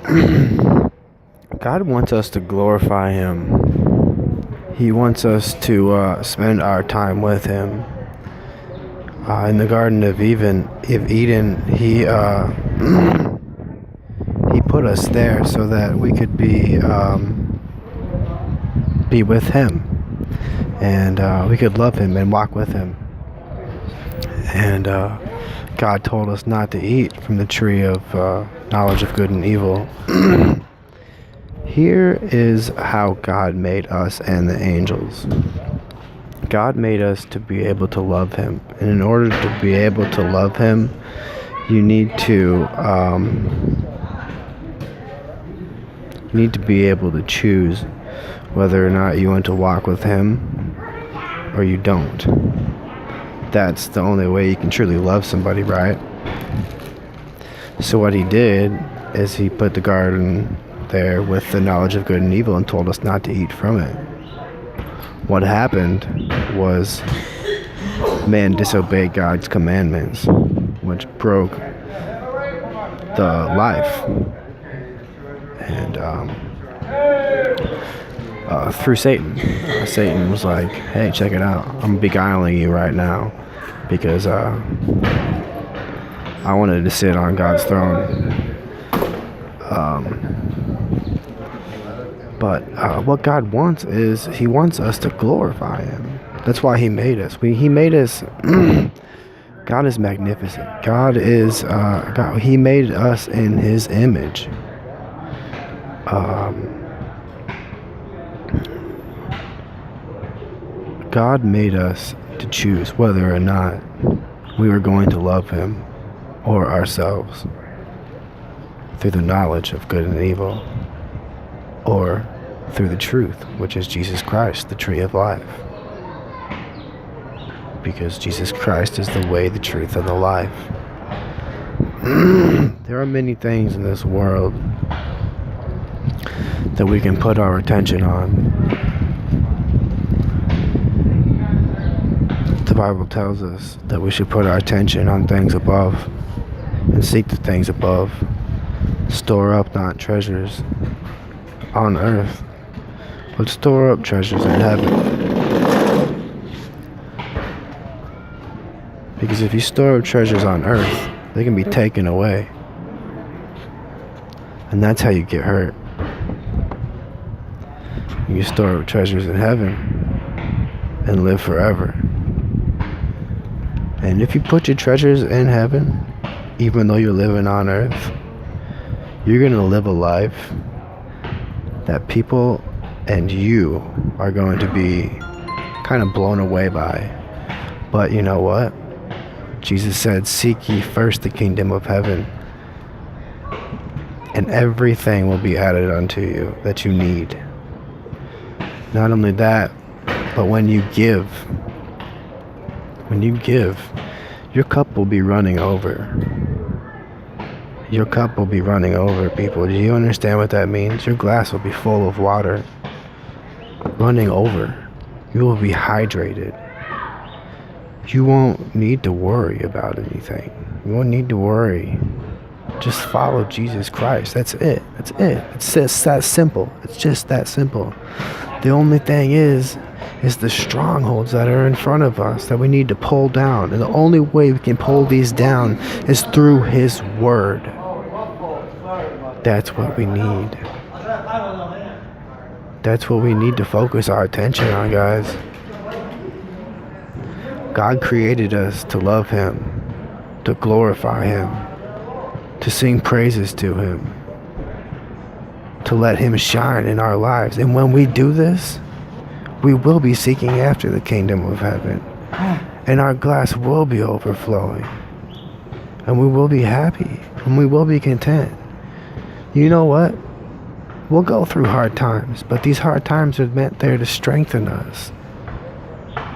God wants us to glorify Him. He wants us to spend our time with Him. In the Garden of Eden, He put us there so that we could be with Him, and we could love Him and walk with Him. And God told us not to eat from the tree of knowledge of good and evil. Here is how God made us and the angels. God made us to be able to love Him. And in order to be able to love Him, you need to be able to choose whether or not you want to walk with Him or you don't. That's the only way you can truly love somebody, right? So what He did is He put the garden there with the knowledge of good and evil and told us not to eat from it. What happened was man disobeyed God's commandments, which broke the life. And through Satan. Satan was like, hey, check it out. I'm beguiling you right now because I wanted to sit on God's throne. But what God wants is He wants us to glorify Him. That's why He made us. He made us. God is magnificent. God is. God, He made us in His image. God made us to choose whether or not we were going to love Him or ourselves through the knowledge of good and evil, or through the truth, which is Jesus Christ, the tree of life. Because Jesus Christ is the way, the truth, and the life. There are many things in this world that we can put our attention on. The Bible tells us that we should put our attention on things above and seek the things above. Store up not treasures on earth, but store up treasures in heaven. Because if you store up treasures on earth, they can be taken away. And that's how you get hurt. You store up treasures in heaven and live forever. And if you put your treasures in heaven, even though you're living on earth, you're going to live a life that people and you are going to be kind of blown away by. But you know what? Jesus said, seek ye first the kingdom of heaven, and everything will be added unto you that you need. Not only that, but when you give, your cup will be running over. Your cup will be running over, people. Do you understand what that means? Your glass will be full of water, running over. You will be hydrated. You won't need to worry about anything. You won't need to worry. Just follow Jesus Christ. That's it. That's it. It's just that simple. It's just that simple. The only thing is the strongholds that are in front of us that we need to pull down. And the only way we can pull these down is through His Word. That's what we need. That's what we need to focus our attention on, guys. God created us to love Him, to glorify Him, to sing praises to Him, to let Him shine in our lives. And when we do this, we will be seeking after the kingdom of heaven. And our glass will be overflowing. And we will be happy. And we will be content. You know what? We'll go through hard times. But these hard times are meant there to strengthen us.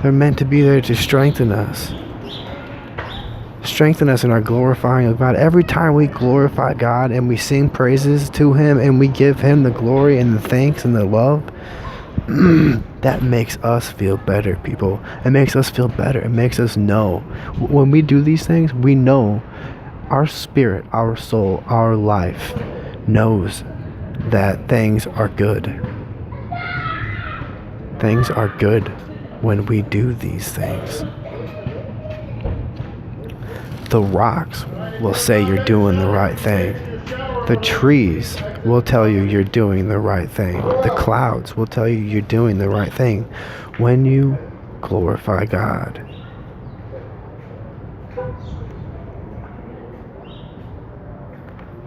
They're meant to be there to strengthen us. Strengthen us in our glorifying of God. Every time we glorify God and we sing praises to Him and we give Him the glory and the thanks and the love, that makes us feel better, people. It makes us feel better. It makes us know. When we do these things, we know our spirit, our soul, our life knows that things are good. Things are good when we do these things. The rocks will say you're doing the right thing. The trees will tell you you're doing the right thing. The clouds will tell you you're doing the right thing when you glorify God.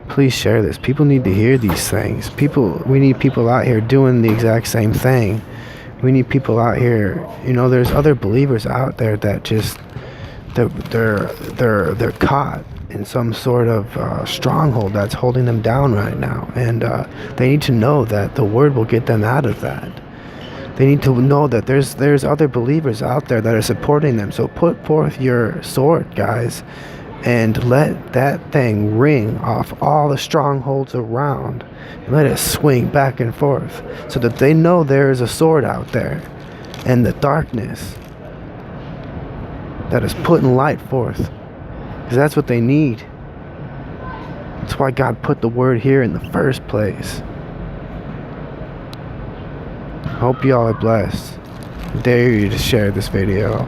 Please share this. People need to hear these things. We need people out here doing the exact same thing. We need people out here. There's other believers out there that just they're caught in some sort of stronghold that's holding them down right now, and they need to know that the word will get them out of that. They need to know that there's other believers out there that are supporting them. So put forth your sword, guys, and let that thing ring off all the strongholds around, and let it swing back and forth, so that they know there is a sword out there, and the darkness that is putting light forth, because that's what they need. That's why God put the word here in the first place. Hope y'all are blessed. I dare you to share this video.